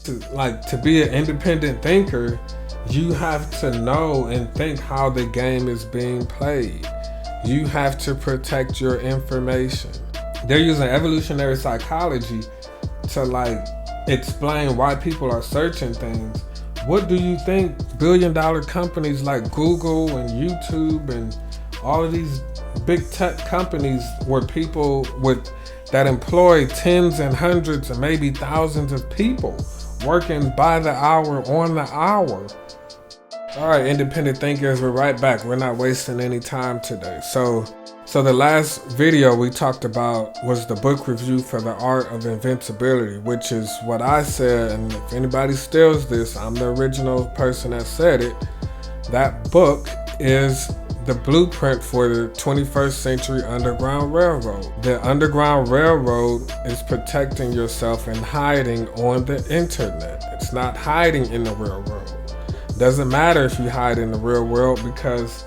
To be an independent thinker, you have to know and think how the game is being played. You have to protect your information. They're using evolutionary psychology to explain why people are searching things. What do you think billion-dollar companies like Google and YouTube and all of these big tech companies where people that employ tens and hundreds and maybe thousands of people working by the hour, on the hour? All right, independent thinkers, we're right back. We're not wasting any time today. So the last video we talked about was the book review for The Art of Invincibility, which is what I said, and if anybody steals this, I'm the original person that said it. That book is the blueprint for the 21st century Underground Railroad. The Underground Railroad is protecting yourself and hiding on the internet. It's not hiding in the real world. Doesn't matter if you hide in the real world because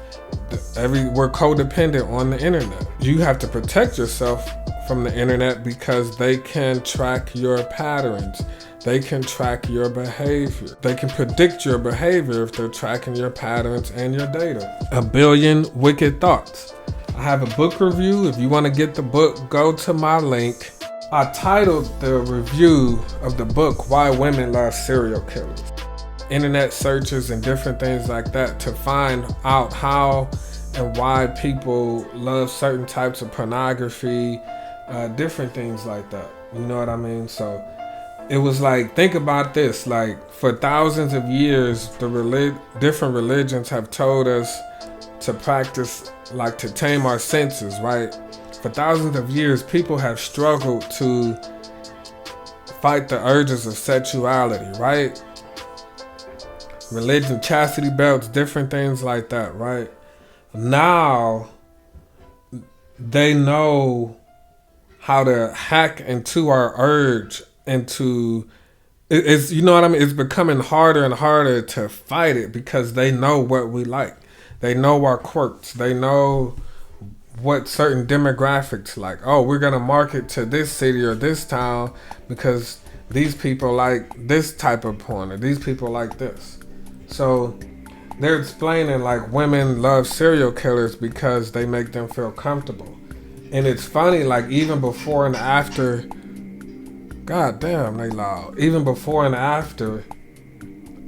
we're codependent on the internet. You have to protect yourself from the internet because they can track your patterns. They can track your behavior. They can predict your behavior if they're tracking your patterns and your data. A Billion Wicked Thoughts. I have a book review. If you want to get the book, go to my link. I titled the review of the book, Why Women Love Serial Killers. Internet searches and different things like that to find out how and why people love certain types of pornography, different things like that. You know what I mean? So it was like, think about this, like for thousands of years, different religions have told us to practice, like to tame our senses, right? For thousands of years, people have struggled to fight the urges of sexuality, right? Religion, chastity belts, different things like that, right? Now, they know how to hack into our urge, it's, you know what I mean? It's becoming harder and harder to fight it because they know what we like. They know our quirks. They know what certain demographics like. Oh, we're going to market to this city or this town because these people like this type of porn or these people like this. So they're explaining like women love serial killers because they make them feel comfortable. And it's funny, like even before and after, god damn, they loud. Even before and after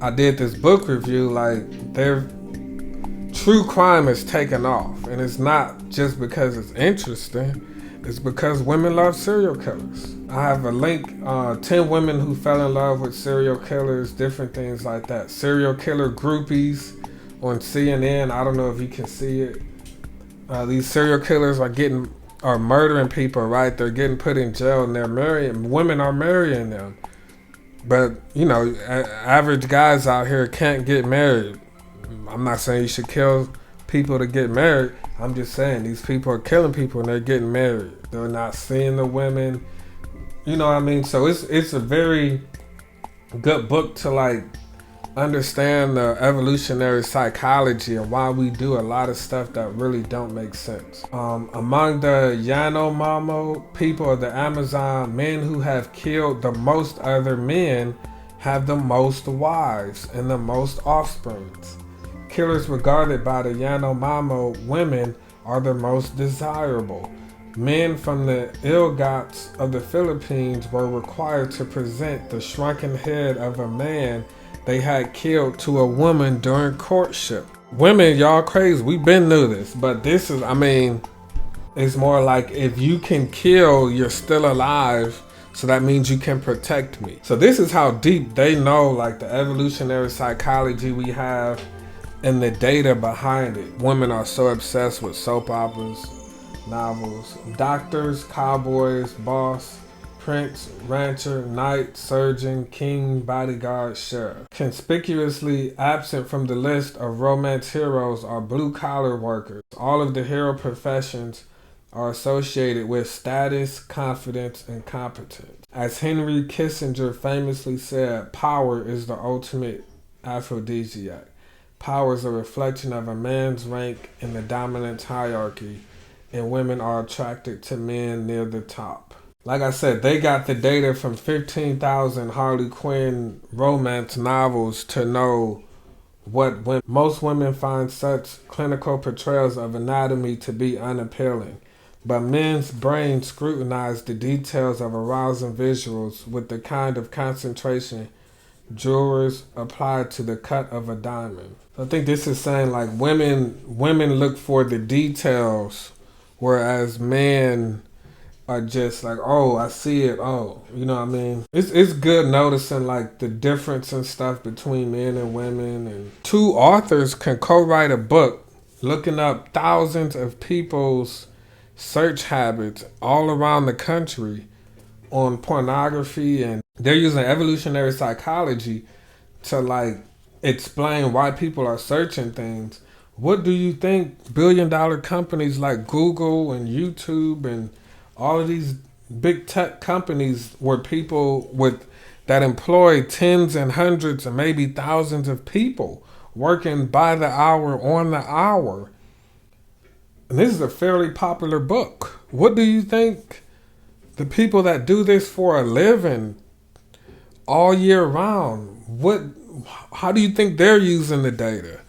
I did this book review, like their true crime is taken off. And it's not just because it's interesting. It's because women love serial killers. I have a link, 10 women who fell in love with serial killers, different things like that. Serial killer groupies on CNN. I don't know if you can see it. These serial killers are murdering people, right? They're getting put in jail and they're marrying. Women are marrying them. But, you know, average guys out here can't get married. I'm not saying you should kill people to get married. I'm just saying these people are killing people and they're getting married. They're not seeing the women. You know what I mean? So it's a very good book to like understand the evolutionary psychology and why we do a lot of stuff that really don't make sense. Among the Yanomamo people of the Amazon, men who have killed the most other men have the most wives and the most offsprings. Killers regarded by the Yanomamo women are the most desirable. Men from the Ilgots of the Philippines were required to present the shrunken head of a man they had killed to a woman during courtship. Women, y'all crazy. We've been knew this, but this is, I mean, it's more like if you can kill, you're still alive. So that means you can protect me. So this is how deep they know, like the evolutionary psychology we have and the data behind it. Women are so obsessed with soap operas, novels, doctors, cowboys, boss, prince, rancher, knight, surgeon, king, bodyguard, sheriff. Conspicuously absent from the list of romance heroes are blue-collar workers. All of the hero professions are associated with status, confidence, and competence. As Henry Kissinger famously said, power is the ultimate aphrodisiac. Power is a reflection of a man's rank in the dominance hierarchy, and women are attracted to men near the top. Like I said, they got the data from 15,000 Harley Quinn romance novels to know what most women find such clinical portrayals of anatomy to be unappealing. But men's brains scrutinize the details of arousing visuals with the kind of concentration jurors apply to the cut of a diamond. I think this is saying like women look for the details, whereas men are just like, oh, I see it. Oh, you know what I mean? It's good noticing like the difference and stuff between men and women. And two authors can co-write a book looking up thousands of people's search habits all around the country on pornography, and they're using evolutionary psychology to like explain why people are searching things. What do you think billion-dollar companies like Google and YouTube and all of these big tech companies, where people with that employ tens and hundreds and maybe thousands of people working by the hour on the hour? And this is a fairly popular book. What do you think the people that do this for a living all year round, how do you think they're using the data?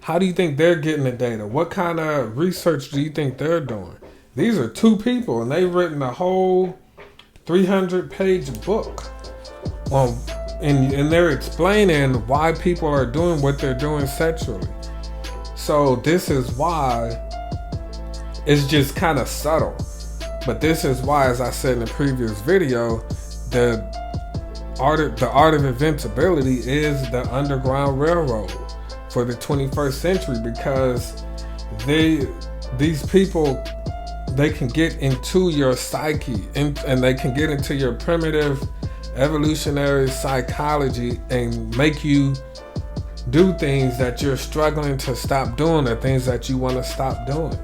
How do you think they're getting the data? What kind of research do you think they're doing? These are two people, and they've written a whole 300-page book on, and they're explaining why people are doing what they're doing sexually. So this is why it's just kind of subtle. But this is why, as I said in the previous video, the art of invincibility is the Underground Railroad for the 21st century, because these people, they can get into your psyche and they can get into your primitive evolutionary psychology and make you do things that you're struggling to stop doing, or things that you want to stop doing.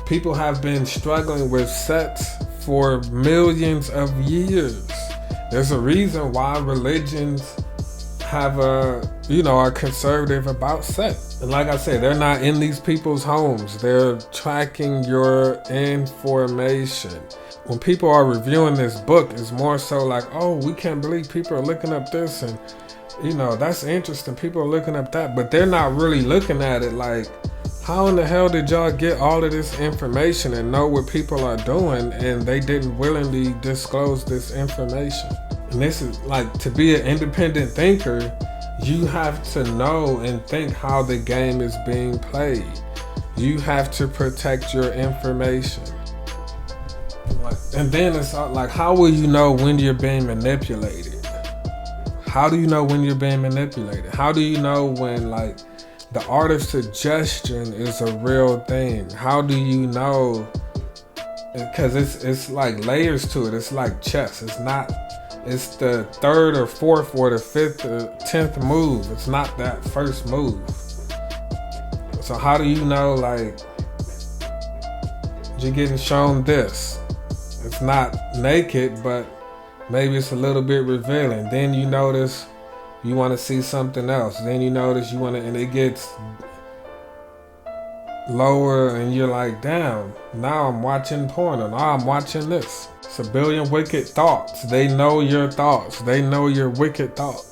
People have been struggling with sex for millions of years. There's a reason why religions have are conservative about sex. And like I said, they're not in these people's homes. They're tracking your information. When people are reviewing this book, it's more so like, oh, we can't believe people are looking up this, and that's interesting. People are looking up that, but they're not really looking at it like, how in the hell did y'all get all of this information and know what people are doing, and they didn't willingly disclose this information? And this is like, to be an independent thinker, you have to know and think how the game is being played. You have to protect your information. And then it's like, how will you know when you're being manipulated? How do you know when you're being manipulated? How do you know when like the art of suggestion is a real thing? How do you know? Because it's like layers to it. It's like chess. It's the third or fourth or the fifth or 10th move. It's not that first move. So how do you know like you're getting shown this? It's not naked, but maybe it's a little bit revealing. Then you notice you want to see something else. Then you notice and it gets lower, and you're like, damn, now I'm watching porn, or now I'm watching this. It's a billion wicked thoughts. They know your thoughts. They know your wicked thoughts.